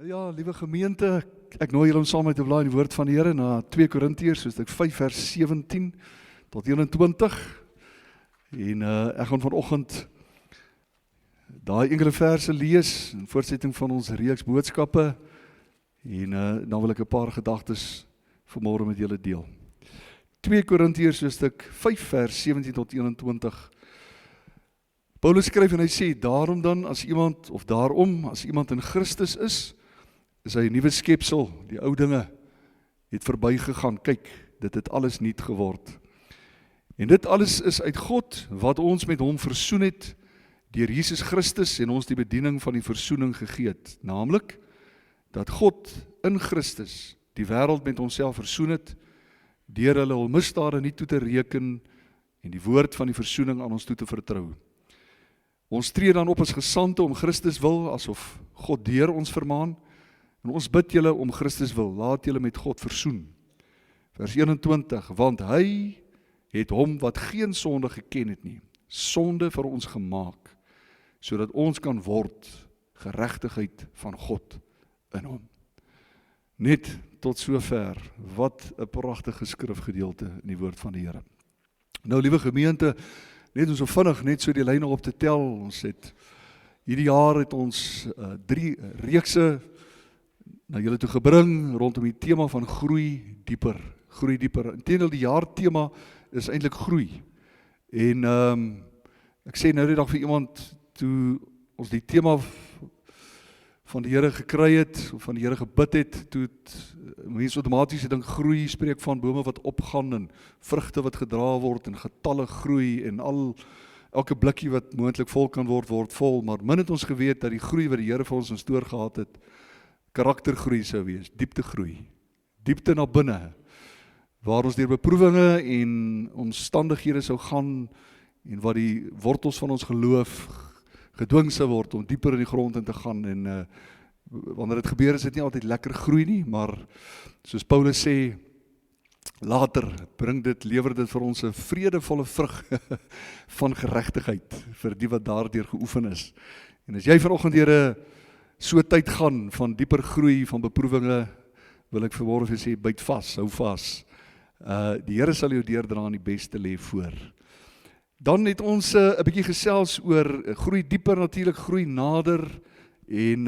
Ja, liewe gemeente, ek nooi julle om saam met te blaai in die woord van die Here na 2 Korintiërs, hoofstuk 5 vers 17 tot 21. En ek gaan vanoggend daai enkele verse lees in voortsetting van ons reeks boodskappe en dan wil ek 'n paar gedagtes vanmôre met julle deel. 2 Korintiërs hoofstuk 5 vers 17 tot 21. Paulus skryf en hy sê, daarom dan as iemand in Christus is hy 'n nuwe skepsel, die ou dinge het verbygegaan, kyk, dit het alles nuut geword. En dit alles is uit God, wat ons met hom versoen het, deur Jesus Christus en ons die bediening van die versoening gegee het, naamlik, dat God in Christus die wêreld met homself versoen het, deur hulle hul misdade nie toe te reken en die woord van die versoening aan ons toe te vertrou. Ons tree dan op as gesande om Christus wil, asof God deur ons vermaan, en ons bid julle om Christus wil, laat julle met God versoen. Vers 21, want hy het hom wat geen sonde geken het nie, sonde vir ons gemaak, sodat ons kan word geregtigheid van God in hom. Net tot sover, wat 'n pragtige skrifgedeelte in die woord van die Here. Nou, liewe gemeente, net ons so vinnig, net so die lyne op te tel, ons het, hierdie jaar het ons 3 reekse na julle toe gebring, rondom die tema van groei dieper. Inteendeel, die jaartema is eintlik groei. En ek sê nou die dag vir iemand, toe ons die tema van die Here gekry het, of van die Here gebid het, toe het mense outomaties dink groei, spreek van bome wat opgaan, en vrugte wat gedra word, en getalle groei, en elke blikkie wat moontlik vol kan word vol, maar min het ons geweet dat die groei wat die Here vir ons in stoor gehad het, karaktergroei sou wees, dieptegroei, diepte na binne, waar ons deur beproewinge en omstandighede sou gaan, en wat die wortels van ons geloof gedwing sou word om dieper in die grond in te gaan, en wanneer dit gebeur is dit nie altyd lekker groei nie, maar soos Paulus sê, later lewer dit vir ons 'n vredevolle vrug van geregtigheid, vir die wat daardeur geoefen is. En as jy vanoggend deur 'n so tyd gaan van dieper groei, van beproewinge, wil ek vanmôre vir sê, byt vas, hou vas. Die Here sal jou deurdra en die beste lê voor. Dan het ons 'n bietjie gesels oor groei dieper, natuurlik groei nader, en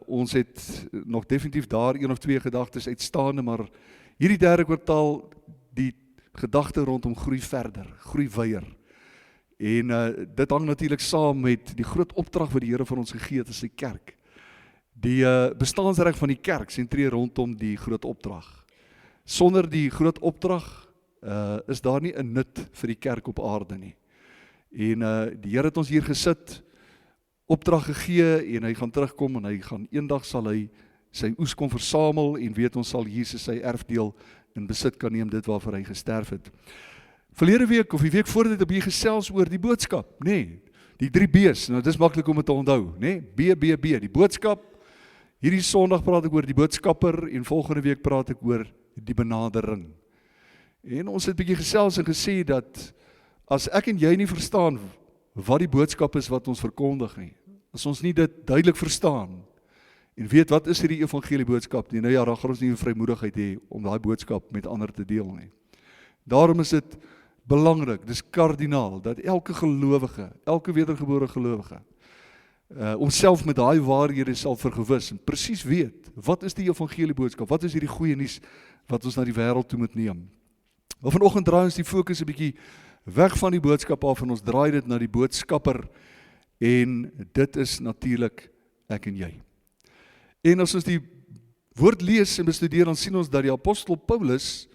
ons het nog definitief daar 1 of 2 gedagtes uitstaande, maar hierdie derde kwartaal die gedagte rondom groei verder, groei wyer. En dit hang natuurlik saam met die groot opdrag wat die Here vir ons gegee het as sy kerk. Die bestaansreg van die kerk sentreer rondom die groot opdrag. Sonder die groot opdrag is daar nie 'n nut vir die kerk op aarde nie. En die Here het ons hier gesit, opdrag gegee, en hy gaan terugkom, en eendag sal hy sy oes kom versamel, en weet ons sal Jesus sy erfdeel in besit kan neem, dit waarvoor hy gesterf het. Verlede week, of die week voor dit, heb jy gesels oor die boodskap, die 3 B's, nou dit is maklik om het te onthou, B, die boodskap. Hierdie Sondag praat ek oor die boodskapper, en volgende week praat ek oor die benadering. En ons het 'n bietjie gesels en gesê dat as ek en jy nie verstaan wat die boodskap is wat ons verkondig nie, as ons nie dit duidelik verstaan en weet wat is hierdie evangelie boodskap nie, nou ja, dan gaan ons nie 'n vrymoedigheid hê om daai boodskap met ander te deel nie. Daarom is dit belangrik, dis kardinaal, dat elke gelowige, elke wedergebore gelowige homself met daai waarhede sal vergewis en presies weet, wat is die evangelie boodskap, wat is hierdie goeie nuus wat ons na die wêreld toe moet neem. Maar vanoggend draai ons die fokus 'n bietjie weg van die boodskap af en ons draai dit na die boodskapper, en dit is natuurlik ek en jy. En as ons die woord lees en bestudeer, dan sien ons dat die apostel Paulus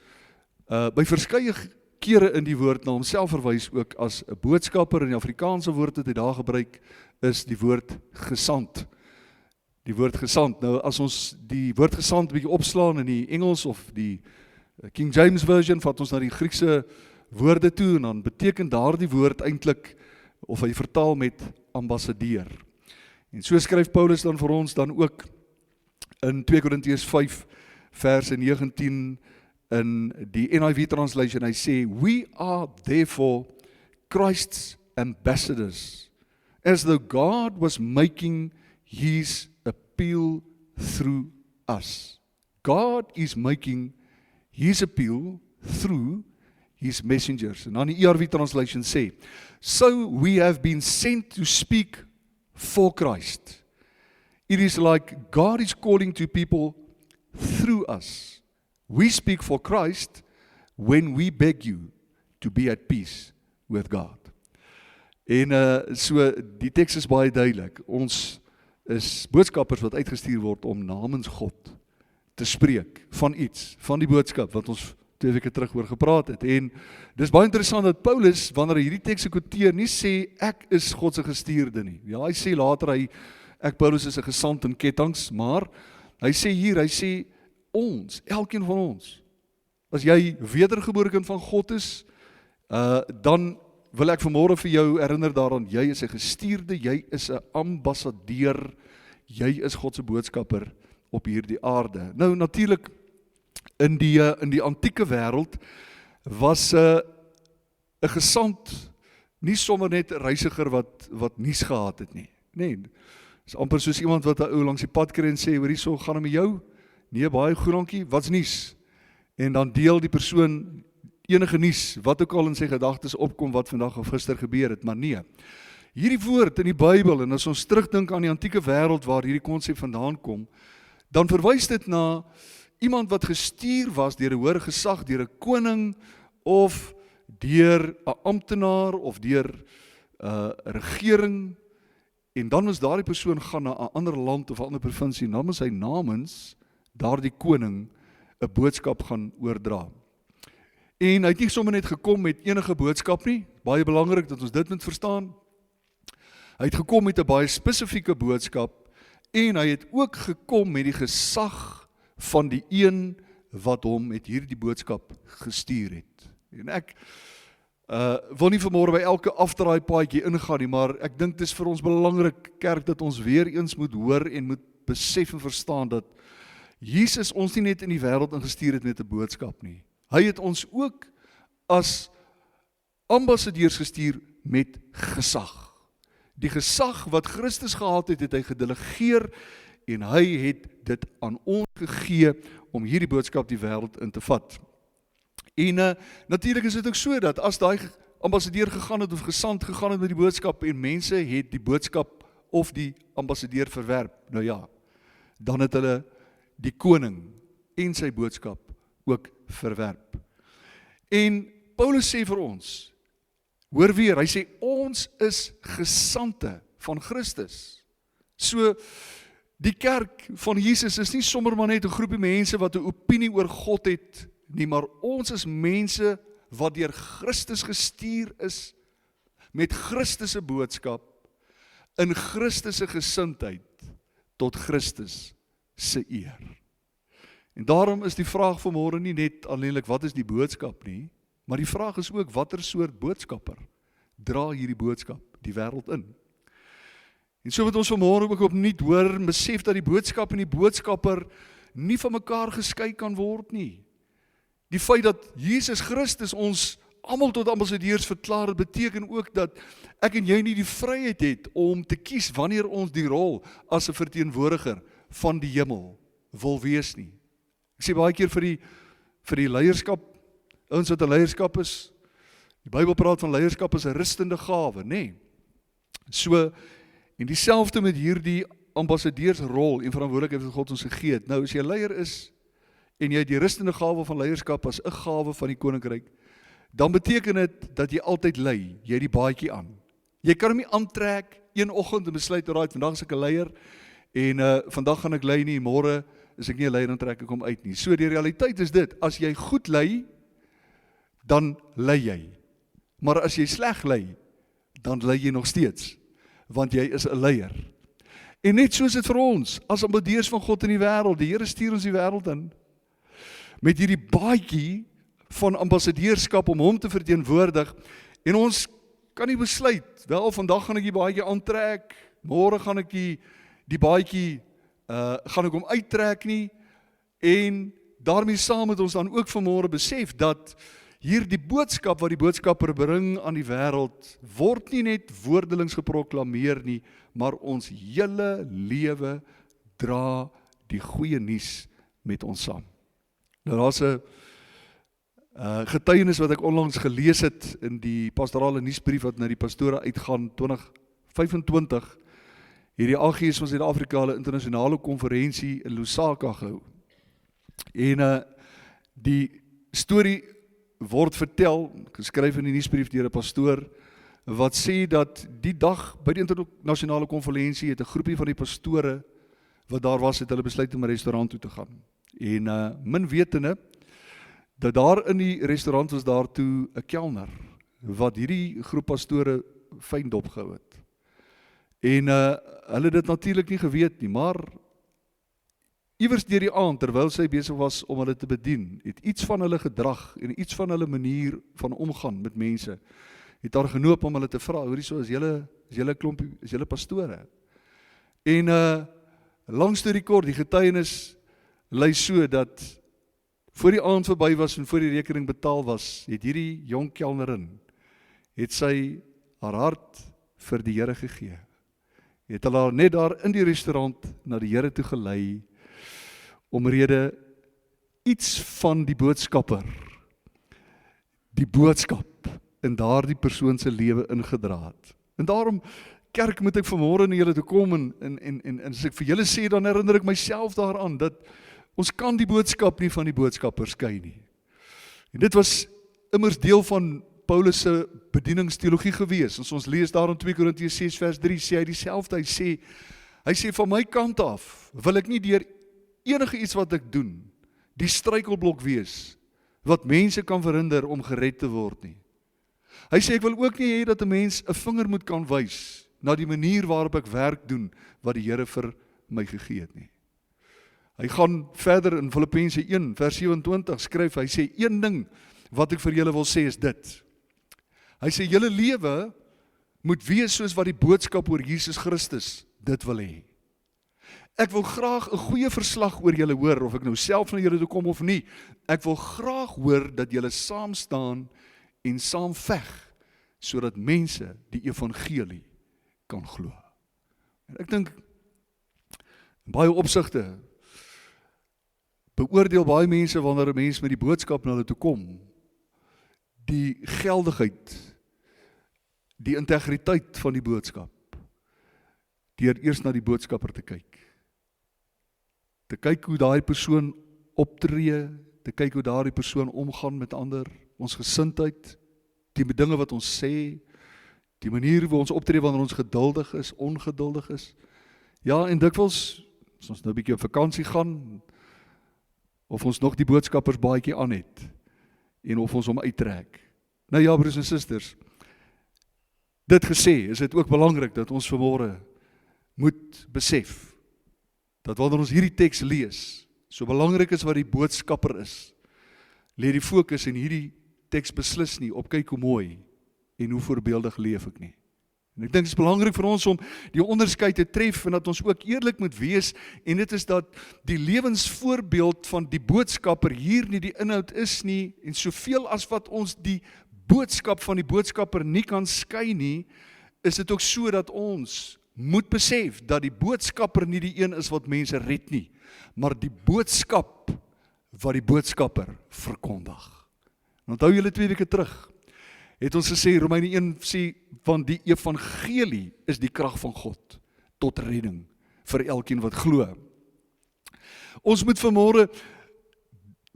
by verskeie kere in die woord na homself verwys ook as 'n boodskapper, en die Afrikaanse woord wat hy daar gebruik is die woord gesand. Die woord gesand. Nou as ons die woord gesand 'n bietjie opslaan in die Engels of die King James version, vat ons na die Griekse woorde toe, en dan beteken daardie woord eintlik, of hy vertaal met ambassadeur. En so skryf Paulus dan vir ons dan ook in 2 Korintiërs 5 vers 19 in die NIV translation, hy sê, we are therefore Christ's ambassadors, as though God was making his appeal through us. God is making His appeal through His messengers. En dan die ERV translation sê, so we have been sent to speak for Christ. It is like God is calling to people through us. We speak for Christ when we beg you to be at peace with God. En so die teks is baie duidelik. Ons is boodskappers wat uitgestuur word om namens God te spreek van iets, van die boodskap wat ons 2 weke terug oor gepraat het. En dis baie interessant dat Paulus, wanneer hy hierdie teks quoteer, nie sê ek is God se gestuurde nie. Ja, hy sê later ek Paulus is 'n gesant in ketTINGS, maar hy sê hier, hy sê ons, elkeen van ons. As jy wedergebore kind van God is, dan wil ek vanmôre vir jou herinner daaraan, jy is 'n gestuurde, jy is 'n ambassadeur, jy is God se boodskapper op hierdie aarde. Nou natuurlik in die antieke wêreld was 'n gesant nie sommer net 'n reisiger wat nuus gehad het nie. Nee, dis amper soos iemand wat 'n ou langs die pad kry en sê, hoor hierso, gaan dit met jou? Nee, baie goed dankie, wat's nuus? En dan deel die persoon enige nuus, wat ook al in sy gedagtes opkom wat vandag of gister gebeur het, maar nee. Hierdie woord in die Bybel, en as ons terugdink aan die antieke wêreld waar hierdie konsep vandaan kom, dan verwys dit na iemand wat gestuur was deur 'n hoër gesag, deur 'n koning of deur 'n amptenaar of deur 'n regering, en dan moes daardie persoon gaan na 'n ander land of 'n ander provinsie, en dan moes hy namens daardie koning 'n boodskap gaan oordra. En hy het nie sommer net gekom met enige boodskap nie, baie belangrik dat ons dit moet verstaan. Hy het gekom met 'n baie spesifieke boodskap, en hy het ook gekom met die gesag van die een wat hom met hierdie boodskap gestuur het. En ek wil nie vanmôre by elke afdraai paadjie ingaan nie, maar ek dink dit is vir ons belangrik, kerk, dat ons weer eens moet hoor en moet besef en verstaan dat Jesus ons nie net in die wêreld ingestuur het met 'n boodskap nie. Hy het ons ook as ambassadeurs gestuur met gesag. Die gesag wat Christus gehad het, het hy gedelegeer en hy het dit aan ons gegee om hierdie boodskap die wêreld in te vat. En natuurlik is dit ook so dat as daai ambassadeur gegaan het of gesant gegaan het met die boodskap en mense het die boodskap of die ambassadeur verwerp, nou ja, dan het hulle die koning en sy boodskap ook verwerp. En Paulus sê vir ons, hoor weer, hy sê ons is gesante van Christus. So die kerk van Jesus is nie sommer maar net 'n groepie mense wat 'n opinie oor God het nie, maar ons is mense wat deur Christus gestuur is met Christus se boodskap in Christus se gesindheid tot Christus se eer. En daarom is die vraag vanmôre nie net alleenlik wat is die boodskap nie, maar die vraag is ook watter soort boodskapper dra hierdie boodskap die wêreld in. En so wat ons vanmôre ook opnuut hoor, besef dat die boodskap en die boodskapper nie van mekaar geskei kan word nie. Die feit dat Jesus Christus ons almal tot ambassadeurs verklaar, het beteken ook dat ek en jy nie die vryheid het om te kies wanneer ons die rol as 'n verteenwoordiger van die hemel wil wees nie. Ek sê baie keer vir die leierskap, ouens wat 'n leierskap is, die Bybel praat van leierskap as 'n rustende gawe, nê? So, en dieselfde met hierdie ambassadeursrol en verantwoordelikheid wat God ons gegee het. Nou, as jy 'n leier is, en jy het die rustende gawe van leierskap as 'n gawe van die koninkryk, dan beteken dit dat jy altyd lei, jy het die baadjie aan. Jy kan hom nie aantrek een oggend en besluit, alraai, vandag is ek 'n leier, en vandag gaan ek lei nie, môre is ek nie 'n leier en trek ek hom uit nie. So die realiteit is dit, as jy goed lei, dan lei jy. Maar as jy sleg lei, dan lei jy nog steeds, want jy is 'n leier. En net so is dit vir ons, as ambassadeurs van God in die wêreld, die Here stuur ons die wêreld in, met hierdie baadjie van ambassadeurskap om hom te verteenwoordig, en ons kan nie besluit, wel vandag gaan ek die baadjie aantrek, môre gaan ek die baadjie gaan ek hom uittrek nie, en daarmee saam met ons dan ook vanmôre besef dat hier die boodskap wat die boodskapper bring aan die wêreld, word nie net woordelings geproklameer nie, maar ons hele lewe dra die goeie nuus met ons saam. Nou daar's 'n getuienis wat ek onlangs gelees het in die pastorale nuusbrief wat na die pastore uitgaan 2025, het die AGS van Suid-Afrika 'n internasionale konferensie in Lusaka gehou. En die storie word vertel, geskryf in die nuusbrief deur 'n pastoor, wat sê dat die dag by die internasionale konferensie het 'n groepie van die pastore wat daar was, het hulle besluit om 'n restaurant toe te gaan. En min wetende dat daar in die restaurant was daar toe 'n kelner wat hierdie groep pastore fyn dop gehou het. En hulle het dit natuurlik nie geweet nie, maar iewers deur die aand, terwyl sy besig was om hulle te bedien, het iets van hulle gedrag en iets van hulle manier van omgaan met mense, het haar genoop om hulle te vra, hoorie so, is julle pastore? En lang storie kort, die getuienis lui so dat voor die aand verby was en voor die rekening betaal was, het hierdie jong kelnerin, het sy haar hart vir die Here gegee. Het hulle haar net daar in die restaurant na die Here toe gelei, omrede iets van die boodskapper, die boodskap in daardie persoon se lewe ingedra het. En daarom, kerk, moet ek vanmôre na julle toe kom en as ek vir julle sê, dan herinner ek myself daaraan, dat ons kan die boodskap nie van die boodskapper skei nie. En dit was immers deel van Paulus se bedieningsteologie gewees. As ons lees daar in 2 Korintiërs 6 vers 3, sê hy dieselfde, hy sê van my kant af, wil ek nie deur enige iets wat ek doen, die struikelblok wees, wat mense kan verhinder om gered te word nie. Hy sê, ek wil ook nie hê dat 'n mens 'n vinger moet kan wys na die manier waarop ek werk doen, wat die Here vir my gegee het nie. Hy gaan verder in Filippense 1 vers 27 skryf, hy sê, een ding wat ek vir julle wil sê is dit. Hy sê, julle lewe moet wees soos wat die boodskap oor Jesus Christus dit wil hê. Ek wil graag 'n goeie verslag oor julle hoor, of ek nou self na julle toe kom of nie. Ek wil graag hoor dat julle saam staan en saam veg, sodat mense die evangelie kan glo. En ek dink, in baie opsigte, beoordeel baie mense wanneer 'n mens met die boodskap na hulle toe kom, die geldigheid, die integriteit van die boodskap, deur eers na die boodskapper te kyk. Te kyk hoe daai persoon optree, te kyk hoe daai persoon omgaan met ander, ons gesindheid, die dinge wat ons sê, die manier hoe ons optree wanneer ons geduldig is, ongeduldig is. Ja, en dikwels, as ons nou 'n bietjie op vakansie gaan, of ons nog die boodskappersbaadjie aan het, en of ons hom uittrek. Nou ja, broers en susters, dit gesê, is dit ook belangrik dat ons vanmôre moet besef, dat wanneer ons hierdie teks lees, so belangrik is wat die boodskapper is, lê die fokus in hierdie teks beslis nie op kyk hoe mooi en hoe voorbeeldig leef ek nie. En ek dink dit is belangrik vir ons om die onderskeid te tref en dat ons ook eerlik moet wees, en dit is dat die lewensvoorbeeld van die boodskapper hier nie die inhoud is nie, en soveel as wat ons die boodskap van die boodskapper nie kan skei nie, is dit ook so dat ons moet besef dat die boodskapper nie die een is wat mense red nie, maar die boodskap wat die boodskapper verkondig. En onthou julle 2 weke terug, het ons gesê, Romeine 1 sê, van die evangelie is die krag van God tot redding vir elkeen wat glo. Ons moet vanmôre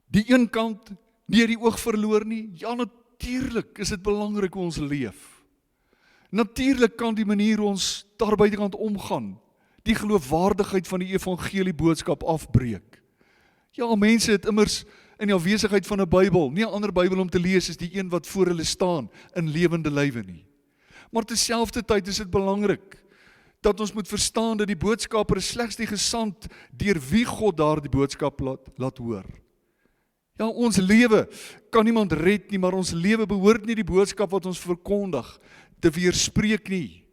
die een kant nie uit die oog verloor nie. Ja, natuurlik is dit belangrik hoe ons leef. Natuurlik kan die manier hoe ons daar buitekant omgaan, die geloofwaardigheid van die evangelie boodskap afbreek. Ja, mense het immers in die afwesigheid van 'n Bybel, nie 'n ander Bybel om te lees as die een wat voor hulle staan in lewende lywe nie. Maar terselfdertyd is dit belangrik dat ons moet verstaan dat die boodskapper is slegs die gesant deur wie God daardie boodskap laat hoor. Ja, ons lewe kan niemand red nie, maar ons lewe behoort nie die boodskap wat ons verkondig te weerspreek nie.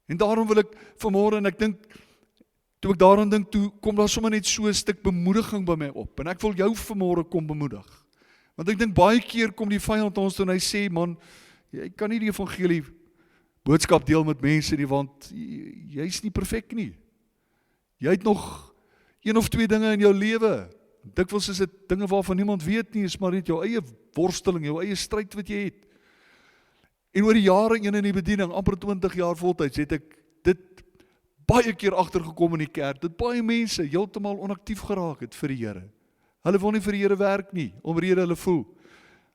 En daarom wil ek vanmôre, en ek dink, toe ek daaraan dink, toe kom daar sommer net so 'n stuk bemoediging by my op, en ek wil jou vanmôre kom bemoedig. Want ek dink baie keer kom die vyand ons toe en hy sê, man, jy kan nie die evangelie boodskap deel met mense nie, want jy's nie perfek nie. Jy een of twee dinge in jou lewe. Dikwels is dit dinge waarvan niemand weet nie, is maar net jou eie worsteling, jou eie stryd wat jy het. En oor die jare in die bediening, amper 20 jaar voltyds, het ek dit baie keer agtergekom in die kerk, dat baie mense heeltemal onaktief geraak het vir die Here. Hulle wil nie vir die Here werk nie, omrede hulle voel,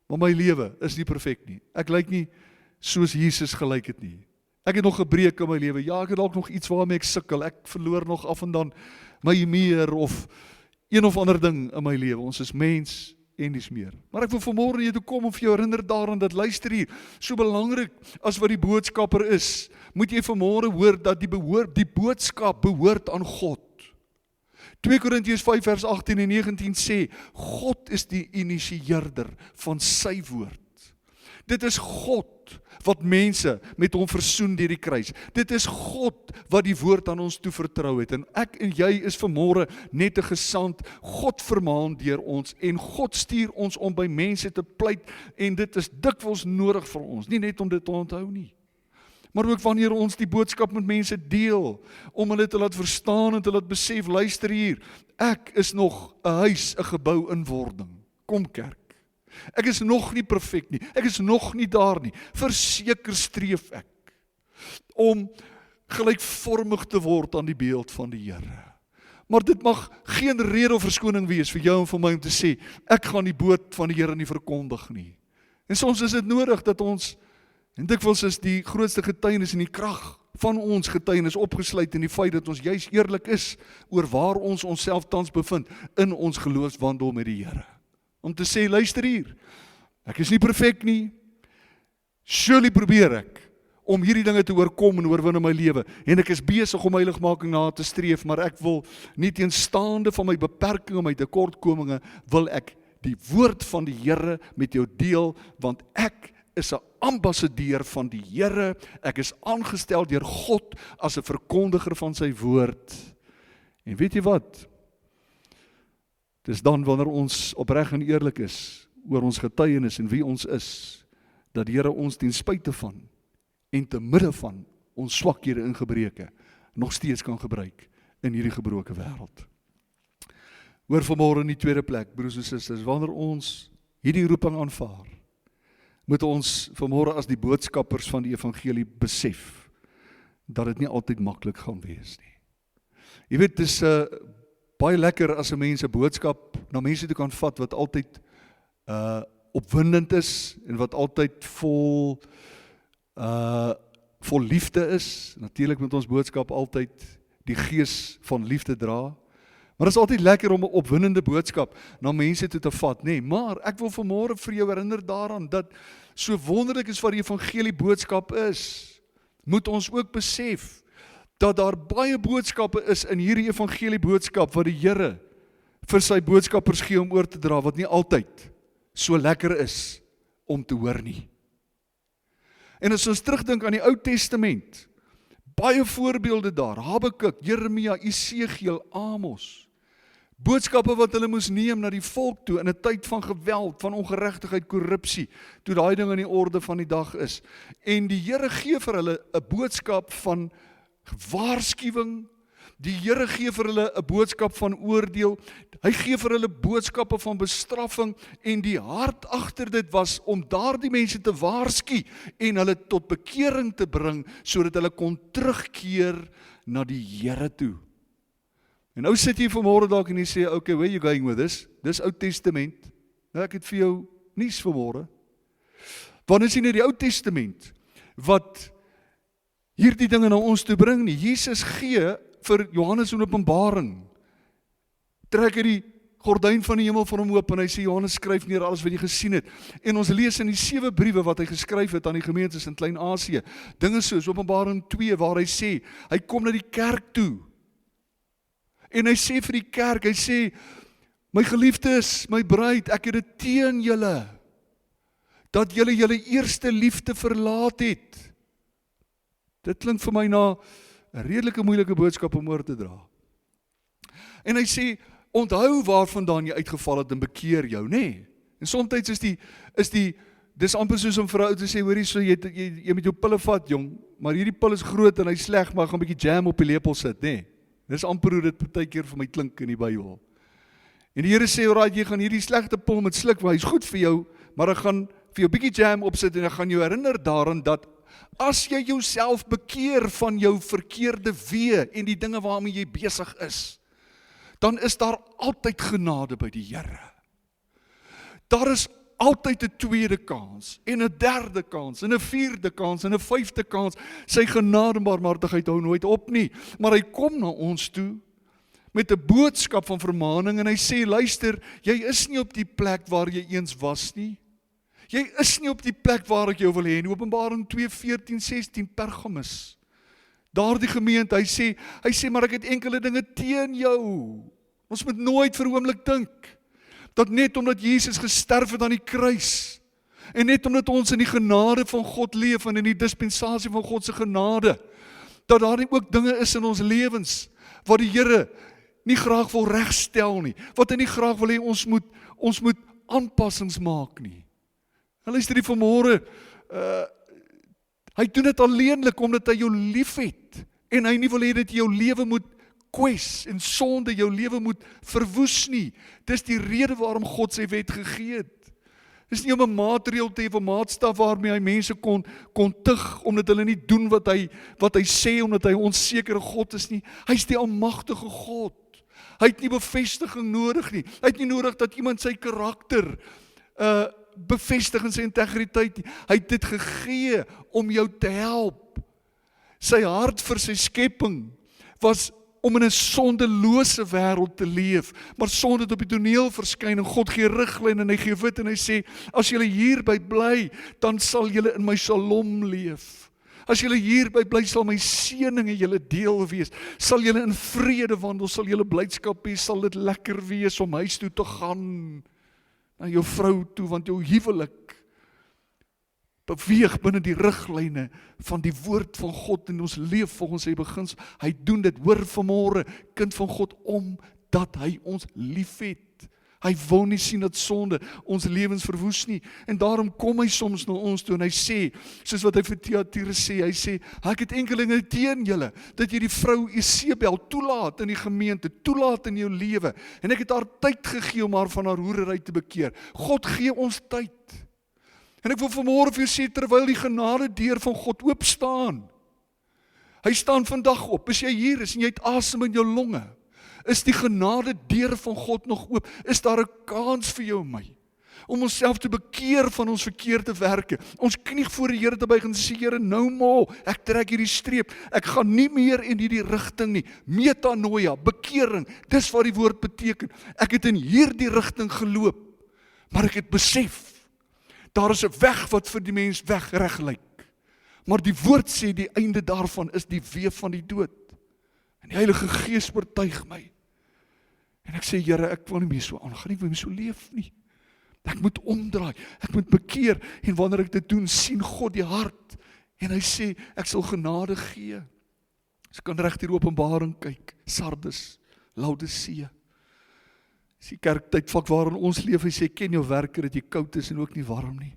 maar my lewe is nie perfek nie. Ek lyk nie soos Jesus gelyk het nie. Ek het nog gebrek in my lewe. Ja, ek het dalk nog iets waarmee ek sukkel. Ek verloor nog af en dan my meer of een of ander ding in my lewe. Ons is mens en dis meer. Maar ek wil vanmôre hier toe kom om vir jou herinner daaraan dat luister hier, so belangrik as wat die boodskapper is, moet jy vanmôre hoor dat die boodskap behoort aan God. 2 Korintiërs 5 vers 18 en 19 sê, God is die initieerder van sy woord. Dit is God wat mense met hom versoen deur die kruis. Dit is God wat die woord aan ons toe vertrou het. En ek en jy is vanmôre net 'n gesant. God vermaan deur ons en God stuur ons om by mense te pleit en dit is dikwels nodig vir ons. Nie net om dit te onthou nie, maar ook wanneer ons die boodskap met mense deel, om hulle te laat verstaan en te laat besef, luister hier, ek is nog 'n huis, 'n gebou in wording. Kom kerk. Ek is nog nie perfek nie, ek is nog nie daar nie, verseker streef ek om gelykvormig te word aan die beeld van die Here. Maar dit mag geen rede of verskoning wees vir jou en vir my om te sê, ek gaan die bood van die Here nie verkondig nie. En soms is dit nodig dat ons, en dikwels is die grootste getuienis en die krag van ons getuienis opgesluit in die feit dat ons juis eerlik is oor waar ons onsself tans bevind in ons geloofswandel met die Here. Om te sê, luister hier, ek is nie perfek nie, surely probeer ek om hierdie dinge te oorkom en oorwin in my lewe, en ek is besig om heiligmaking na te streef, maar ek wil nie teenstaande van my beperking en my tekortkominge, wil ek die woord van die Here met jou deel, want ek is 'n ambassadeur van die Here, ek is aangestel deur God as 'n verkondiger van sy woord. En weet jy wat? Dis dan wanneer ons opreg en eerlik is oor ons getuienis en wie ons is, dat die Here ons ten spyte van en te midde van ons swakhede en gebreke nog steeds kan gebruik in hierdie gebroke wêreld. Hoor vanmôre in die tweede plek, broers en susters, wanneer ons hierdie roeping aanvaar, moet ons vanmôre as die boodskappers van die evangelie besef dat dit nie altyd maklik gaan wees nie. Jy weet, dit is baie lekker as 'n mens 'n boodskap na mense toe kan vat wat altyd opwindend is en wat altyd vol liefde is. Natuurlik moet ons boodskap altyd die gees van liefde dra. Maar dit is altyd lekker om 'n opwindende boodskap na mense toe te vat, nê? Maar ek wil vanmôre vir jou herinner daaraan dat so wonderlik is wat die evangelie boodskap is, moet ons ook besef dat daar baie boodskappe is in hierdie evangelie boodskap wat die Here vir sy boodskappers gee om oor te dra, wat nie altyd so lekker is om te hoor nie. En as ons terugdink aan die Ou Testament, baie voorbeelde daar, Habakuk, Jeremia, Esegiel, Amos, boodskappe wat hulle moes neem na die volk toe in 'n tyd van geweld, van ongeregtigheid, korrupsie, toe daai ding in die orde van die dag is. En die Here gee vir hulle 'n boodskap van waarskuwing, die Here gee vir hulle 'n boodskap van oordeel, hy gee vir hulle boodskappe van bestraffing, en die hart agter dit was om daardie mense te waarsku en hulle tot bekering te bring, sodat hulle kon terugkeer na die Here toe. En nou sit jy vanmôre dalk en jy sê, okay, where you going with this? Dis Ou Testament. Nou ek het vir jou nuus vanmôre. Want is nie net die Ou Testament wat hierdie dinge na ons toe bring nie. Jesus gee vir Johannes in Openbaring, trek hy die gordyn van die hemel van hom oop en hy sê, Johannes, skryf neer alles wat jy gesien het. En ons lees in die 7 briewe wat hy geskryf het aan die gemeentes in Klein-Asië, dinge soos Openbaring 2 waar hy sê, hy kom na die kerk toe. En hy sê vir die kerk, hy sê, my geliefdes, my bruid, ek het dit teen julle, dat julle julle eerste liefde verlaat het. Dit klink vir my na 'n redelike moeilike boodskap om oor te dra. En hy sê, onthou waarvandaan jy uitgeval het en bekeer jou, nê? En soms dis amper soos om vir 'n ou te sê, hoorie, so jy met jou pille vat, jong, maar hierdie pil is groot en hy sleg, maar gaan 'n bietjie jam op die lepel sit, nê? Dis amper hoe dit partykeer vir my klink in die Bybel. En die Here sê, alright, jy gaan hierdie slegte pil met sluk, maar hy's goed vir jou, maar ek gaan vir jou bietjie jam opsit en ek gaan jou herinner daaraan dat as jy jouself bekeer van jou verkeerde weë en die dinge waarmee jy besig is, dan is daar altyd genade by die Here. Daar is altyd 'n tweede kans, en 'n derde kans, en 'n vierde kans, en 'n vyfde kans. Sy genade en barmhartigheid hou nooit op nie, maar hy kom na ons toe met 'n boodskap van vermaaning en hy sê, luister, jy is nie op die plek waar jy eens was nie. Jy is nie op die plek waar ek jou wil hê nie. Openbaring 2:14-16 Pergamus. Daardie gemeente, hy sê, maar ek het enkele dinge teen jou. Ons moet nooit vir 'n oomblik dink dat net omdat Jesus gesterf het aan die kruis, en net omdat ons in die genade van God leef en in die dispensasie van God se genade, dat daar nie ook dinge is in ons lewens wat die Here nie graag wil regstel nie, wat hy nie graag wil hê ons moet aanpassings maak nie. En luister die vanmôre, hy doen dit alleenlik omdat hy jou liefhet en hy nie wil hê dat jy jou lewe moet kwes en sonde jou lewe moet verwoes nie. Dis die rede waarom God sy wet gegee het. Dis nie om 'n maatreël te hê, 'n maatstaf waarmee hy mense kon tug omdat hulle nie doen wat hy sê omdat hy 'n onsekere God is nie. Hy's die almagtige God. Hy het nie bevestiging nodig nie. Hy het nie nodig dat iemand sy karakter bevestig in sy integriteit nie. Hy het dit gegee om jou te help. Sy hart vir sy skepping was om in 'n sondelose wêreld te leef, maar sonde het op die toneel verskyn en God gee riglyn en hy gee wit en hy sê, as julle hierby bly, dan sal julle in my shalom leef. As julle hierby bly, sal my seëninge julle deel wees. Sal julle in vrede wandel, sal julle blydskap hê, sal dit lekker wees om huis toe te gaan, na jou vrou toe, want jou huwelik beweeg binne die riglyne van die woord van God en ons leef volgens sy beginsels. Hy doen dit, hoor vanmôre, kind van God, omdat hy ons liefhet. Hy wil nie sien dat sonde ons lewens verwoes nie. En daarom kom hy soms na ons toe en hy sê, soos wat hy vir Thyatira sê, hy sê, ek het enkelinge teen julle, dat jy die vrou Isebel toelaat in die gemeente, toelaat in jou lewe. En ek het haar tyd gegee om haar van haar hoerery te bekeer. God gee ons tyd. En ek wil vanmôre vir jou sê, terwyl die genade deur van God oop staan, hy staan vandag op, as jy hier is en jy het asem in jou longe, is die genade deur van God nog oop, is daar 'n kans vir jou en my, om onsself te bekeer van ons verkeerde werke, ons knie voor die Here te buig en sê, Here, nou maar, ek trek hierdie streep, ek gaan nie meer in hierdie rigting nie, metanoia, bekering, dis wat die woord beteken, ek het in hierdie rigting geloop, maar ek het besef, daar is 'n weg wat vir die mens wegreg lyk. Maar die woord sê die einde daarvan is die weë van die dood. En die Heilige Gees oortuig my. En ek sê, Here, ek wil nie meer so aangaan nie, ek wil nie meer so leef nie. Ek moet omdraai, ek moet bekeer. En wanneer ek dit doen, sien God die hart. En hy sê, ek sal genade gee. Ons kan reg hier Openbaring kyk, Sardes, Laodicea. Dis die kerktydvak waarin ons leef, hy sê, ken jou werke, dat jy koud is en ook nie warm nie.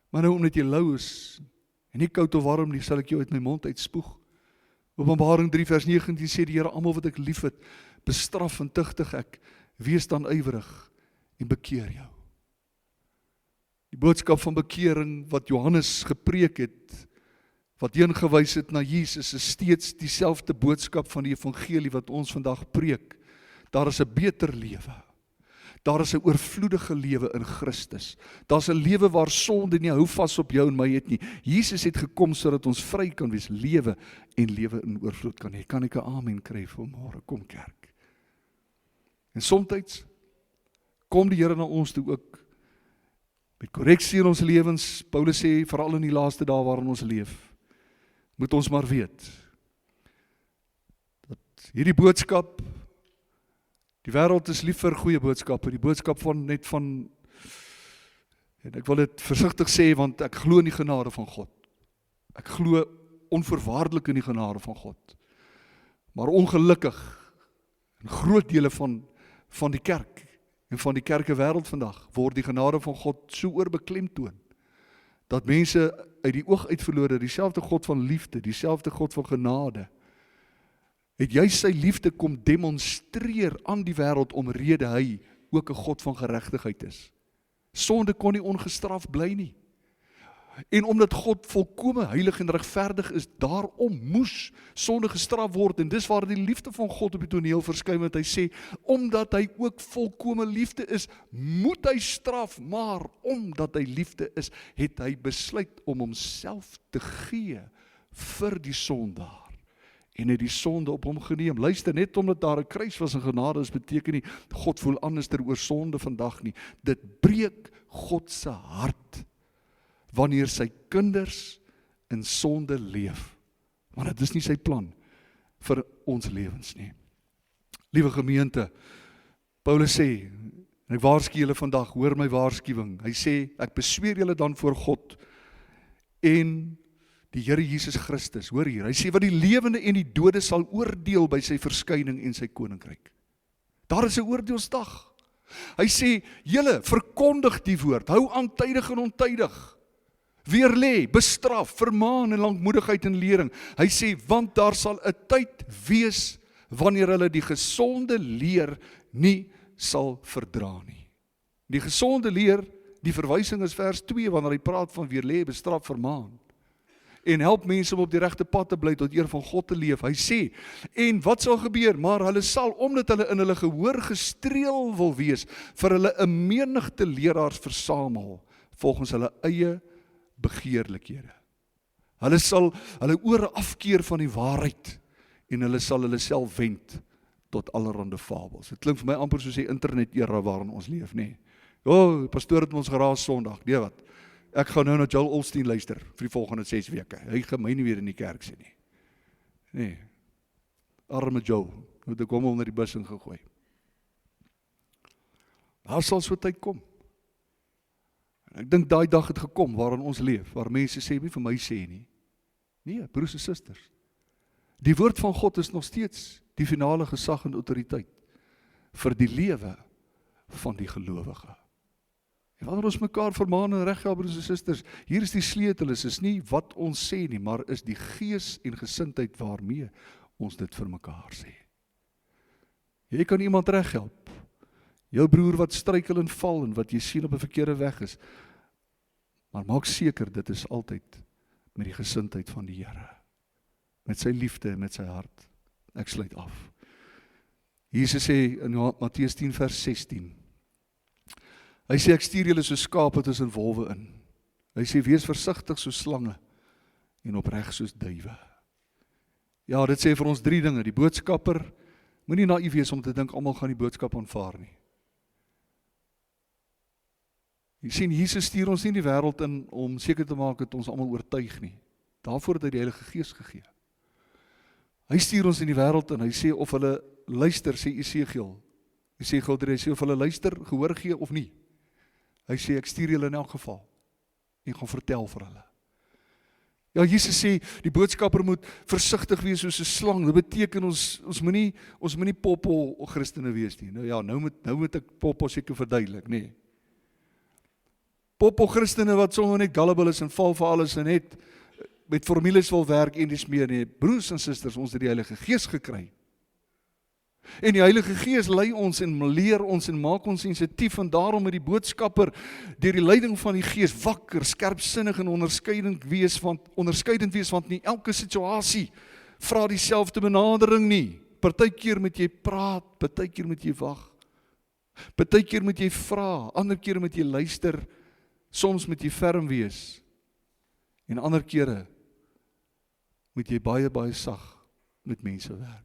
Maar nou omdat jy lou is, en nie koud of warm nie, sal ek jou uit my mond uitspoeg. Openbaring 3 vers 19 sê die Here, almal wat ek lief het, bestraf en tugtig ek, wees dan ywerig en bekeer jou. Die boodskap van bekering wat Johannes gepreek het, wat heen gewys het na Jesus, is steeds dieselfde boodskap van die evangelie wat ons vandag preek. Daar is 'n beter lewe. Daar is 'n oorvloedige lewe in Christus. Daar's 'n lewe waar sonde nie hou vas op jou en my het nie. Jesus het gekom sodat ons vry kan wees, lewe en lewe in oorvloed kan hê. Kan ek 'n amen kry vanmôre? Kom kerk. En soms kom die Here na ons toe ook met korreksie in ons lewens. Paulus sê veral in die laaste dae waarin ons leef, moet ons maar weet dat hierdie boodskap, die wêreld is lief vir goeie boodskappe, die boodskap van en ek wil dit versigtig sê, want ek glo in die genade van God. Ek glo onvoorwaardelik in die genade van God. Maar ongelukkig, in groot dele van die kerk, en van die kerke wêreld vandag, word die genade van God so oorbeklemtoon, dat mense uit die oog uit verloor, dieselfde God van liefde, dieselfde God van genade, het jy sy liefde kom demonstreer aan die wêreld omrede hy ook 'n God van geregtigheid is. Sonde kon nie ongestraf bly nie. En omdat God volkome heilig en regverdig is, daarom moes sonde gestraf word, en dis waar die liefde van God op die toneel verskyn, want hy sê, omdat hy ook volkome liefde is, moet hy straf, maar omdat hy liefde is, het hy besluit om homself te gee vir die sondaar, en het die sonde op hom geneem. Luister, net omdat daar 'n kruis was en genade is, beteken nie, God voel anders oor sonde vandag nie. Dit breek God se hart, wanneer sy kinders in sonde leef. Want dit is nie sy plan vir ons lewens nie. Liewe gemeente, Paulus sê, en ek waarsku julle vandag, hoor my waarskuwing. Hy sê, ek besweer julle dan voor God en die Here Jesus Christus. Hoor hier, hy sê, wat die lewende en die dode sal oordeel by sy verskyning en sy koninkryk. Daar is 'n oordeelsdag. Hy sê, julle verkondig die woord, hou aan tydig en ontydig. Weerlê, bestraf, vermaan en lankmoedigheid en lering. Hy sê, want daar sal 'n tyd wees wanneer hulle die gesonde leer nie sal verdra nie. Die gesonde leer, die verwysing is vers 2, wanneer hy praat van weerlê, bestraf, vermaan. En help mense om op die regte pad te bly, tot eer van God te leef. Hy sê, en wat sal gebeur? Maar hulle sal, omdat hulle in hulle gehoor gestreel wil wees, vir hulle 'n menigte leraars versamel, volgens hulle eie begeerlikhede. Hulle sal hulle ore afkeer van die waarheid, en hulle sal hulle self wend tot allerhande fabels. Dit klink vir my amper soos die internet era waarin ons leef, nê? Pastoor het ons geraas Sondag, nee wat? Ek gaan nou na Joel Osteen luister vir die volgende 6 weke. Hy gaan my nie weer in die kerk sien nie. Nee. Arme Joel, moet ek hom onder die bus ingegooi. Daar sal so tyd kom. En ek dink daai dag het gekom waarin ons leef, waar mense sê, nie vir my sê nie. Nee, broers en susters. Die woord van God is nog steeds die finale gesag en autoriteit vir die lewe van die gelowige. En wanneer ons mekaar vermaan en reghelp, broers en susters, hier is die sleutel, is nie wat ons sê nie, maar is die gees en gesindheid waarmee ons dit vir mekaar sê. Jy kan iemand reghelp. Jou broer wat struikel en val en wat jy sien op 'n verkeerde weg is. Maar maak seker dit is altyd met die gesindheid van die Here. Met sy liefde en met sy hart. Ek sluit af. Jesus sê in Matteus 10 vers 16. Hy sê, ek stuur julle soos skape tussen wolwe in. Hy sê, wees versigtig soos slange en opreg soos duwe. Ja, dit sê vir ons 3 dinge. Die boodskapper, moenie naïef wees om te dink, almal gaan die boodskap aanvaar nie. Jy sien, Jesus stuur ons nie in die wêreld in om seker te maak dat ons almal oortuig nie. Daarvoor het hy die Heilige Gees gegee. Hy stuur ons in die wêreld en hy sê of hulle luister, sê Esegiel. Esegiel 3 sê of hulle luister, gehoor gee of nie. Hy sê, ek stuur julle in elk geval. En gaan vertel vir hulle. Ja, Jesus sê, die boodskapper moet versigtig wees soos 'n slang. Dit beteken ons moenie popo Christene wees nie. Nou ja, nou moet ek popo seker verduidelik, nee. Popo Christene wat sommer net gullible is en val vir alles en net met formules wil werk en dis meer nie. Broers en susters, ons het die Heilige Gees gekry. En die Heilige Gees lei ons en leer ons en maak ons sensitief, en daarom met die boodskapper deur die leiding van die Gees wakker, skerpsinnig en onderskeidend wees, want nie elke situasie vra dieselfde benadering nie. Partykeer moet jy praat, partykeer moet jy wag. Partykeer moet jy vra, ander keer moet jy luister, soms moet jy ferm wees. En ander kere moet jy baie, baie sag met mense werk.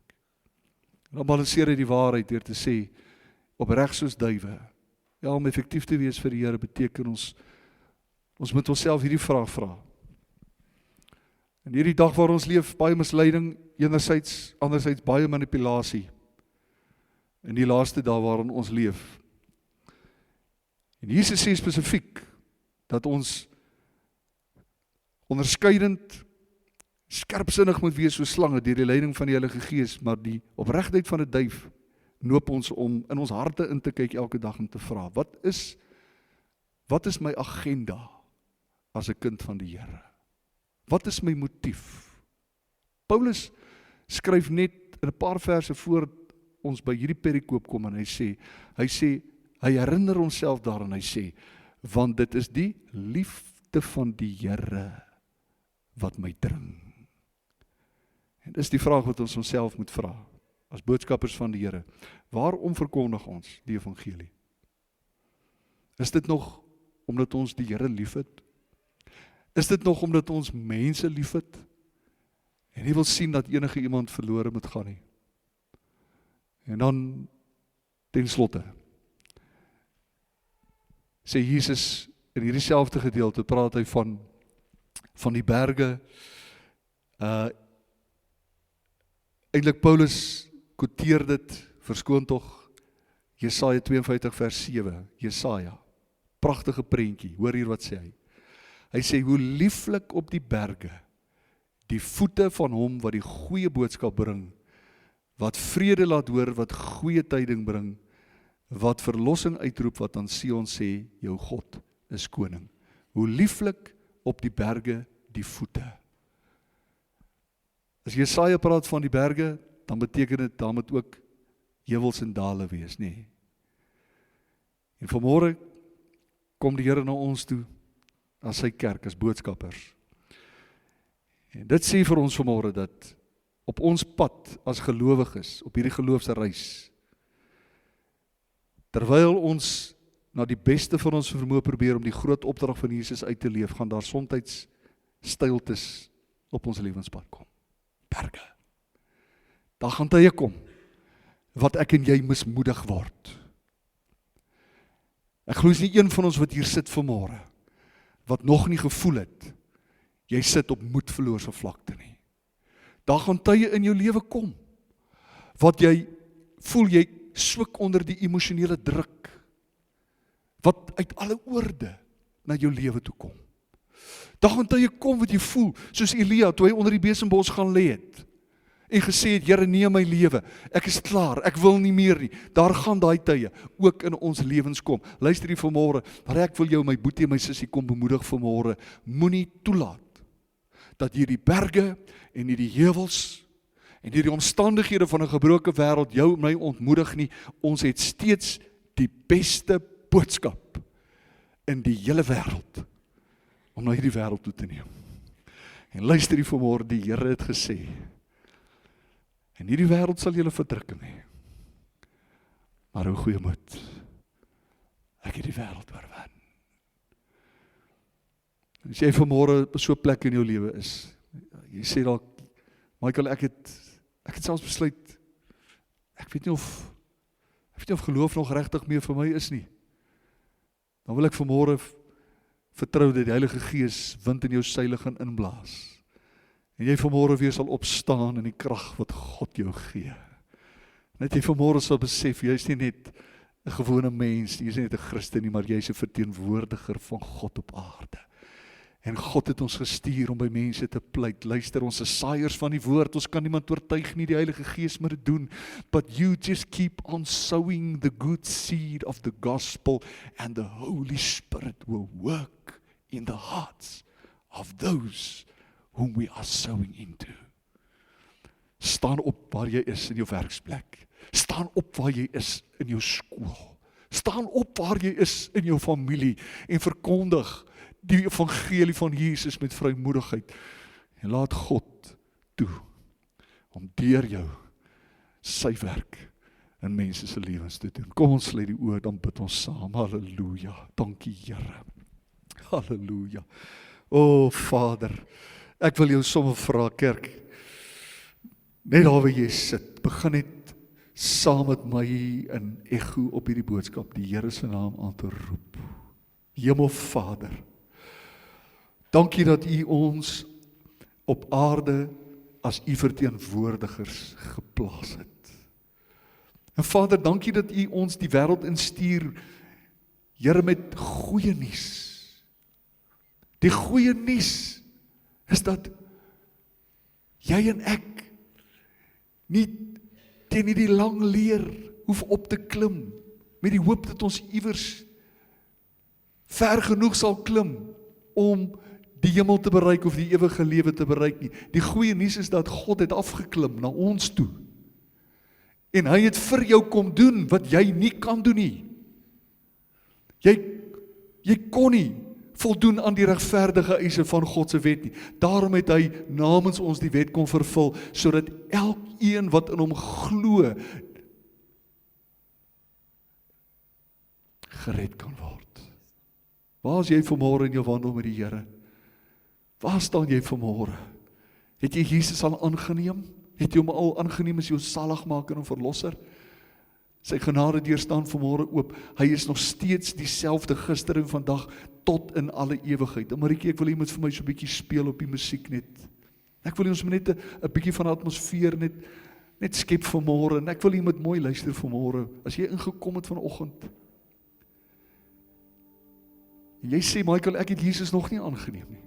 En dan balanseer hy die waarheid deur te sê, opreg soos duwe. Ja, om effektief te wees vir die Here beteken ons moet onsself hierdie vraag vra. In hierdie dag waar ons leef, baie misleiding, enerzijds, anderzijds baie manipulasie. In die laaste dag waarin ons leef. En Jesus sê spesifiek, dat ons onderskeidend, skerpsinnig moet wees soos slange deur die leiding van die Heilige Gees, maar die opregtheid van 'n duif noop ons om in ons harte in te kyk elke dag en te vra, wat is my agenda as 'n kind van die Here? Wat is my motief? Paulus skryf net in 'n paar verse voor ons by hierdie perikoop kom en hy sê, hy herinner onsself daaraan, hy sê, want dit is die liefde van die Here wat my dring. En dis die vraag wat ons onsself moet vra, as boodskappers van die Here. Waarom verkondig ons die evangelie? Is dit nog omdat ons die Here liefhet? Is dit nog omdat ons mense liefhet? En nie wil sien dat enige iemand verlore moet gaan nie. En dan, ten slotte, sê Jesus in hierdie selfde gedeelte, praat hy van die berge. Eintlik Paulus quoteer dit, verskoon tog, Jesaja 52 vers 7, Jesaja, pragtige prentjie, hoor hier wat sê hy. Hy sê, hoe lieflik op die berge, die voete van hom wat die goeie boodskap bring, wat vrede laat hoor, wat goeie tyding bring, wat verlossing uitroep, wat aan Sion sê, jou God is koning. Hoe lieflik op die berge die voete. As Jesaja praat van die berge, dan beteken dit, daar moet ook heuwels en dale wees, nee. En vanmôre kom die Here na ons toe, as sy kerk, as boodskappers. En dit sê vir ons vanmôre dat op ons pad as gelowiges, op hierdie geloofsreis, terwyl ons na die beste van ons vermoë probeer om die groot opdrag van Jesus uit te leef, gaan daar soms stiltes op ons lewenspad kom. Berge. Daar gaan tye kom, wat ek en jy mismoedig word. Ek glo is nie een van ons wat hier sit vanmôre, wat nog nie gevoel het, jy sit op moedverloorse vlakte nie. Daar gaan tye in jou lewe kom, wat jy voel jy swik onder die emosionele druk, wat uit alle oorde na jou lewe toe kom. Daar gaan tye kom wat jy voel, soos Elia, toe hy onder die besembos gaan lê het, en gesê het, Here, neem my lewe, ek is klaar, ek wil nie meer nie. Daar gaan daai tye ook in ons lewens kom. Luister hier vanmôre, maar ek wil jou, my boetie en my sussie, kom bemoedig vanmôre, moenie toelaat dat hierdie berge en hierdie heuwels en hierdie omstandighede van 'n gebroke wêreld jou en my ontmoedig nie. Ons het steeds die beste boodskap in die hele wêreld om na hierdie wêreld toe te neem. En luister hier vanmôre, die Here het gesê, en hierdie wêreld sal julle verdrukking hê. Maar hou goeie moed. Ek het die wêreld oorwin. As jy vanmôre op so 'n plek in jou lewe is, jy sê dalk, Michael, ek het selfs besluit, ek weet nie of geloof nog regtig meer vir my is nie. Dan wil ek vanmôre vertrou dat die Heilige Gees wind in jou seile gaan inblaas. En jy vanmôre weer sal opstaan in die krag wat God jou gee. Net jy vanmôre sal besef, jy is nie net 'n gewone mens, jy is nie net 'n Christen nie, maar jy is 'n verteenwoordiger van God op aarde. En God het ons gestuur om by mense te pleit. Luister, ons is saaiers van die woord, ons kan niemand oortuig nie, die Heilige Gees moet dit doen. But you just keep on sowing the good seed of the gospel and the Holy Spirit will work in the hearts of those whom we are sowing into. Staan op waar jy is in jou werksplek. Staan op waar jy is in jou skool. Staan op waar jy is in jou familie en verkondig die evangelie van Jesus met vrymoedigheid. En laat God toe om deur jou sy werk in mense se lewens te doen. Kom ons sluit die oë, dan bid ons saam. Halleluja. Dankie Here. Halleluja. O Vader, ek wil jou sommer vra, kerk, net daar waar jy sit, begin net saam met my in ego op hierdie boodskap, die Here se naam aan te roep. Hemelvader, dankie dat U ons op aarde as U verteenwoordigers geplaas het. En Vader, dankie dat U ons die wêreld instuur, Here, met goeie nuus. Die goeie nuus is dat jy en ek nie teen hierdie lang leer hoef op te klim, met die hoop dat ons iewers ver genoeg sal klim om die hemel te bereik of die ewige lewe te bereik nie. Die goeie nuus is dat God het afgeklim na ons toe. En hy het vir jou kom doen wat jy nie kan doen nie. Jy kon nie voldoen aan die regverdige eise van God se wet nie. Daarom het hy namens ons die wet kon vervul, sodat elkeen wat in hom glo, gered kan word. Waar is jy vanmôre in jou wandel met die Here? Waar staan jy vanmôre? Het jy Jesus al aangeneem? Het jy hom al aangeneem as jou saligmaker en verlosser? Sy genade deurstaan vanmôre oop. Hy is nog steeds dieselfde gister en vandag tot in alle ewigheid. En Marieke, ek wil jy moet vir my so 'n bietjie speel op die musiek net. Ek wil ons net 'n bietjie van atmosfeer net skep vanmôre. En ek wil jy moet mooi luister vanmôre. As jy ingekom het vanoggend. En jy sê, Michael, ek het Jesus nog nie aangeneem nie.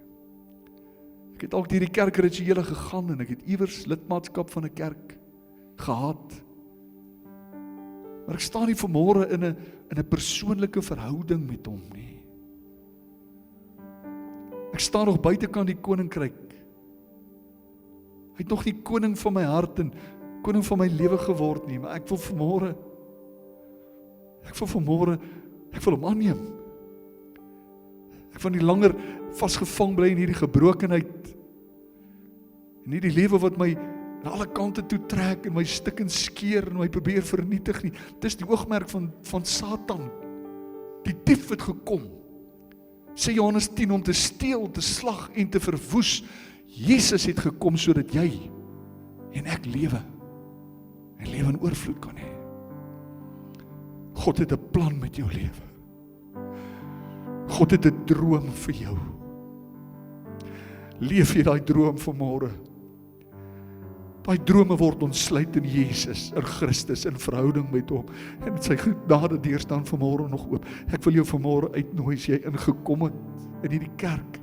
Ek het ook deur die kerkrituele gegaan en ek het iewers lidmaatskap van 'n kerk gehad. Maar ek staan nie vanmôre in 'n persoonlike verhouding met hom nie. Ek staan nog buitekant die koninkryk. Hy het nog nie koning van my hart en koning van my lewe geword nie, maar ek wil vanmôre hom aanneem. Ek wil nie langer vasgevang bly in hierdie gebrokenheid en nie die lewe wat my aan alle kante toe trek en my stik en skeer en my probeer vernietig nie. Dis die oogmerk van Satan. Die dief het gekom, sê Johannes 10, om te steel, te slag en te verwoes. Jesus het gekom sodat jy en ek lewe en lewe in oorvloed kan hê. God het 'n plan met jou lewe. God het 'n droom vir jou. Leef jy daai droom vanmôre? Daai drome word ontsluit in Jesus, in Christus, in verhouding met hom. En sy genade deurstaan vanmôre nog oop. Ek wil jou vanmôre uitnooi as jy ingekom het in hierdie kerk.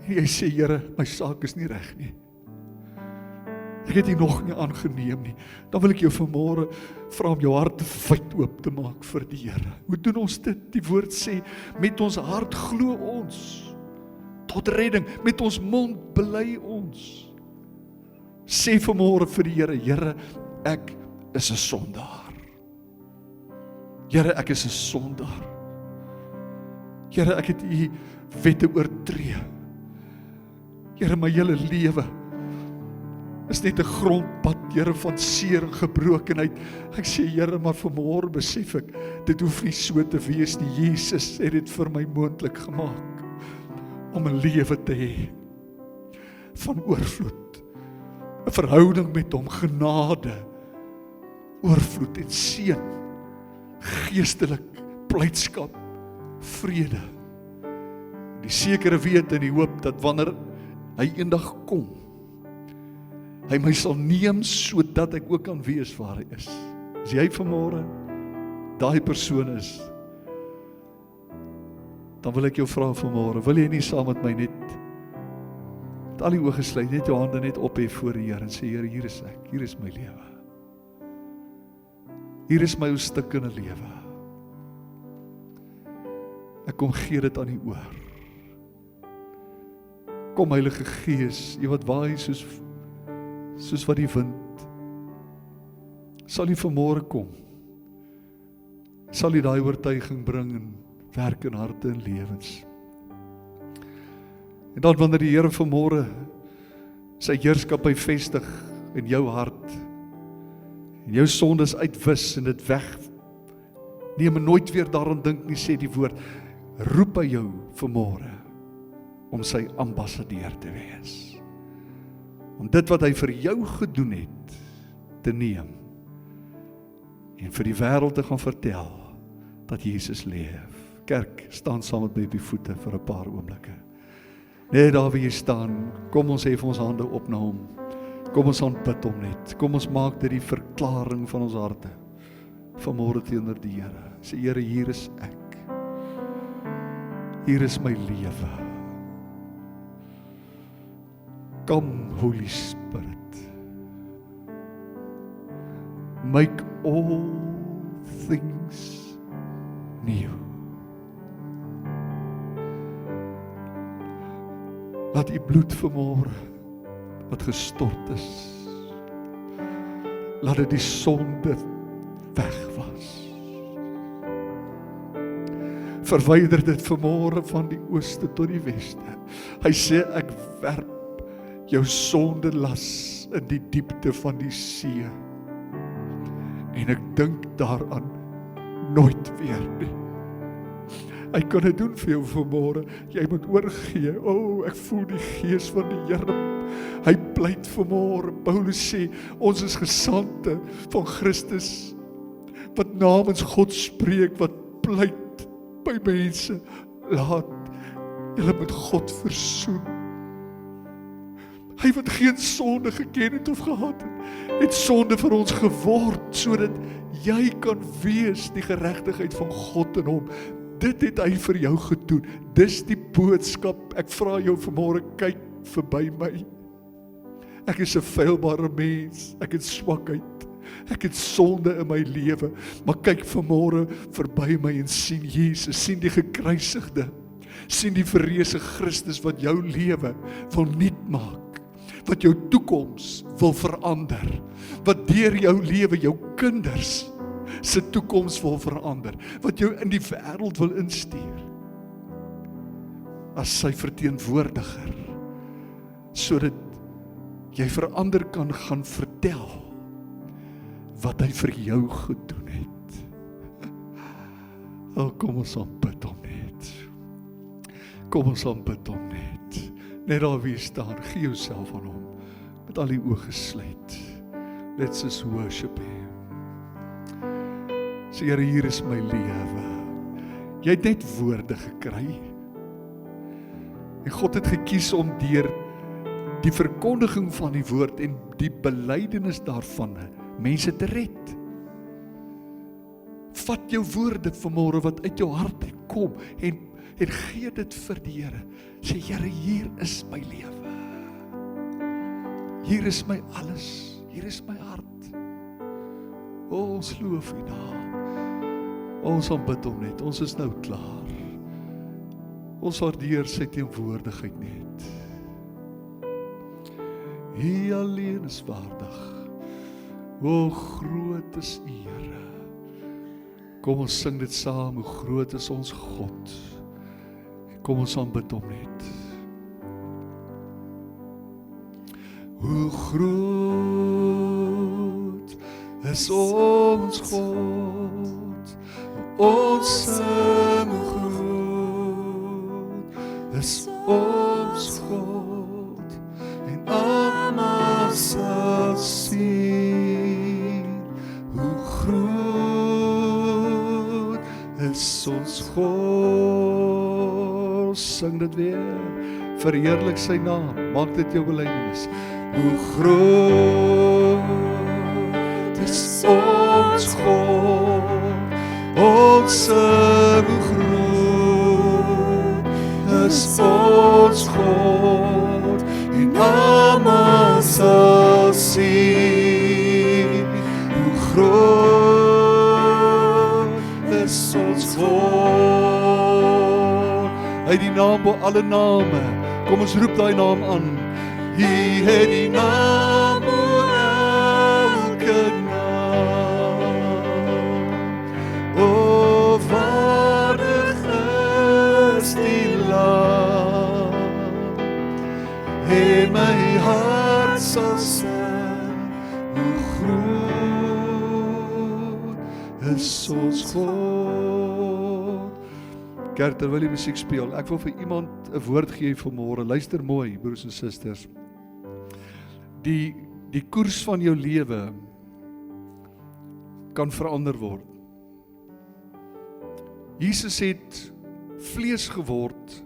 En jy sê, Here, my saak is nie reg nie. Ek het dit nog nie aangeneem nie. Dan wil ek jou vanmôre vra om jou hart wyd oop te maak vir die Here. Hoe doen ons dit? Die woord sê, met ons hart glo ons tot redding, met ons mond bely ons. Sê vanmôre vir die Here, Here, ek is 'n sondaar. Here, ek is 'n sondaar. Here, ek het u wette oortree. Here, my hele lewe is net 'n grondpad, Here, van seer en gebrokenheid. Ek sê, Here, maar vanmôre besef ek, dit hoef nie so te wees nie. Jesus het dit vir my moontlik gemaak om 'n lewe te hê van oorvloed. 'n verhouding met hom, genade, oorvloed en seën, geestelik, blydskap, vrede. Die sekere weet en die hoop dat wanneer hy eendag kom, hy my sal neem sodat ek ook kan wees waar hy is. As jy vanmôre daai persoon is, dan wil ek jou vra vanmôre, wil jy nie saam met my net al die oë gesluit, net jou hande net ophef voor die Here en sê, Here, hier is ek, hier is my lewe. Hier is my ou stikkende lewe. Ek kom gee dit aan U oor. Kom Heilige Gees, U wat waai soos wat die wind. Sal U vanmôre kom. Sal U daai oortuiging bring en werk in harte en lewens. En dan wanneer die Here vanmôre sy heerskappy vestig in jou hart, en jou sondes uitwis en dit weg, neem en nooit weer daaraan dink nie, sê die woord, roep hy jou vanmôre om sy ambassadeur te wees. Om dit wat hy vir jou gedoen het, te neem en vir die wêreld te gaan vertel dat Jesus leef. Kerk, staan saam met my op die voete vir 'n paar oomblikke. Net daar waar jy staan, kom ons hef ons hande op na hom. Kom ons aanbid hom net. Kom ons maak dit die verklaring van ons harte vanmôre teenoor die Here. Sê, Here, hier is ek. Hier is my lewe. Come, Holy Spirit. Make all things new. Laat U bloed vanmôre wat gestort is, laat dit die sonde weg was. Verwyder dit vanmôre van die ooste tot die weste. Hy sê, ek werp jou sonde las in die diepte van die see. En ek dink daaraan nooit weer nie. Hy kan dit doen vir jou vanmôre. Jy moet oorgee. Ek voel die gees van die Here. Hy pleit vanmôre. Paulus sê, ons is gesandte van Christus, wat namens God spreek, wat pleit by mense, laat julle met God versoen. Hy wat geen sonde geken het of gehad het sonde vir ons geword, sodat jy kan wees die geregtigheid van God in hom. Dit het hy vir jou gedoen. Dis die boodskap. Ek vra jou vanmôre, kyk verby my. Ek is 'n feilbare mens. Ek het swakheid. Ek het sonde in my lewe. Maar kyk vanmôre verby my en sien Jesus, sien die gekruisigde, sien die verreëse Christus wat jou lewe wil nuut maak, wat jou toekoms wil verander, wat deur jou lewe jou kinders se toekoms wil verander, wat jou in die wêreld wil instuur as sy verteenwoordiger, sodat jy vir ander kan gaan vertel wat hy vir jou gedoen het. Kom ons aanbid hom net. Kom ons aanbid hom net. Net daar wie staan, gee jouself aan hom, met al die oë gesluit. Let's just worship him. Sê, Here, hier is my lewe. Jy het net woorde gekry. En God het gekies om deur die verkondiging van die woord en die belydenis daarvan mense te red. Vat jou woorde vanmôre wat uit jou hart kom en gee dit vir die Here. Sê, Here, hier is my lewe. Hier is my alles. Hier is my hart. Ons loof U naam. Ons aanbid hom net. Ons is nou klaar. Ons waardeer sy teenwoordigheid net. Hy alleen is waardig. O, groot is U, Here. Kom ons sing dit saam, hoe groot is ons God. Kom ons aanbid hom net. Hoe groot is ons God. Ons sing, hoe groot is ons God. En almal sal sien, hoe groot is ons God. Sing dit weer, verheerlik sy naam, maak dit jou belydenis. Hoe groot is ons God, ons sing, hoe groot is ons God, en almal sal sien, hoe groot is ons God. Hy het die naam bo alle name, kom ons roep daai naam aan. Hy het die naam bo elke naam. O, waardig is die Lam. En my hart sal sing, hoe groot is ons God. Kerk, terwyl die musiek speel, ek wil vir iemand 'n woord gee vanmôre. Luister mooi, broers en susters. Die koers van jou lewe kan verander word. Jesus het vlees geword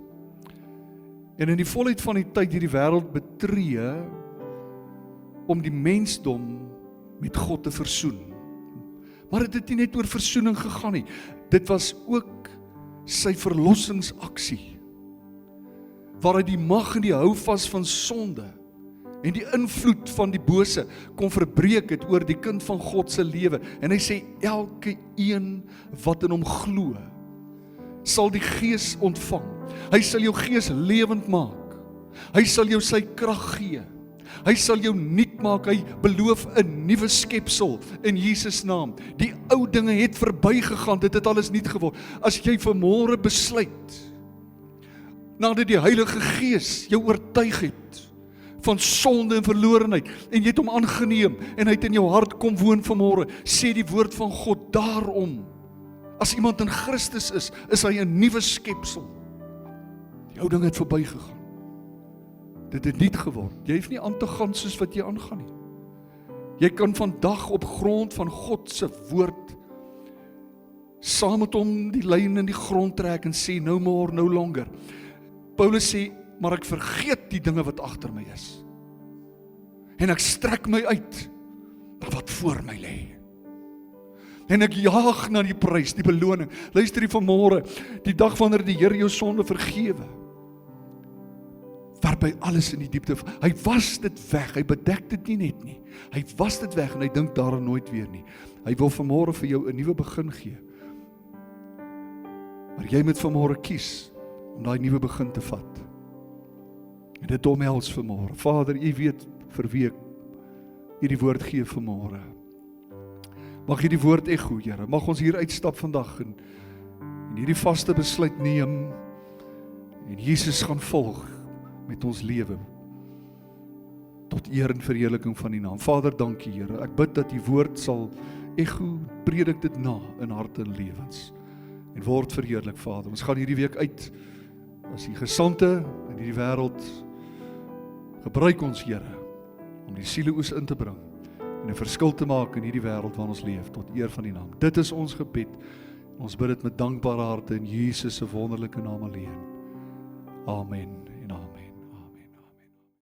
en in die volheid van die tyd hierdie wêreld betree om die mensdom met God te versoen. Maar dit het nie net oor versoening gegaan nie. Dit was ook sy verlossingsaksie, waar hy die mag en die houvas van sonde en die invloed van die bose kon verbreek het oor die kind van God se lewe. En hy sê, elke een wat in hom glo, sal die Gees ontvang. Hy sal jou gees lewend maak. Hy sal jou sy krag gee. Hy sal jou nuut maak. Hy beloof 'n nuwe skepsel in Jesus naam. Die ou dinge het verbygegaan, dit het alles nuut geword. As jy vanmôre besluit, nadat die Heilige Gees jou oortuig het van sonde en verlorenheid, en jy het hom aangeneem, en hy het in jou hart kom woon vanmôre, sê die woord van God, daarom, as iemand in Christus is hy 'n nuwe skepsel. Die ou ding het verbygegaan. Dit het nuut geword. Jy hoef nie aan te gaan soos wat jy aangaan nie. Jy kan vandag op grond van God se woord saam met hom die lyn in die grond trek en sê, no more, no longer. Paulus sê, maar ek vergeet die dinge wat agter my is. En ek strek my uit na wat voor my lê. En ek jaag na die prys, die beloning. Luister hier vanmôre, die dag wanneer die Here jou sonde vergewe, werp hy alles in die diepte. Hy was dit weg, hy bedek dit nie net nie. Hy was dit weg en hy dink daaraan nooit weer nie. Hy wil vanmôre vir jou 'n nuwe begin gee. Maar jy moet vanmôre kies om daai nuwe begin te vat. En dit omhels vanmôre. Vader, U weet vir wie ek hierdie woord gee vanmôre. Mag hierdie woord echo, Here. Mag ons hier uitstap vandag en hierdie vaste besluit neem en Jesus gaan volg met ons lewe tot eer en verheerliking van U naam. Vader, dankie, Here. Ek bid dat die woord sal echo, predik dit na in harte en lewens en word verheerlik, Vader. Ons gaan hierdie week uit as die gesande in hierdie wêreld. Gebruik ons, Here, om die sieleoes in te bring en 'n verskil te maak in hierdie wêreld waarin ons leef, tot eer van U naam. Dit is ons gebed. Ons bid dit met dankbare harte in Jesus se wonderlike naam alleen. Amen.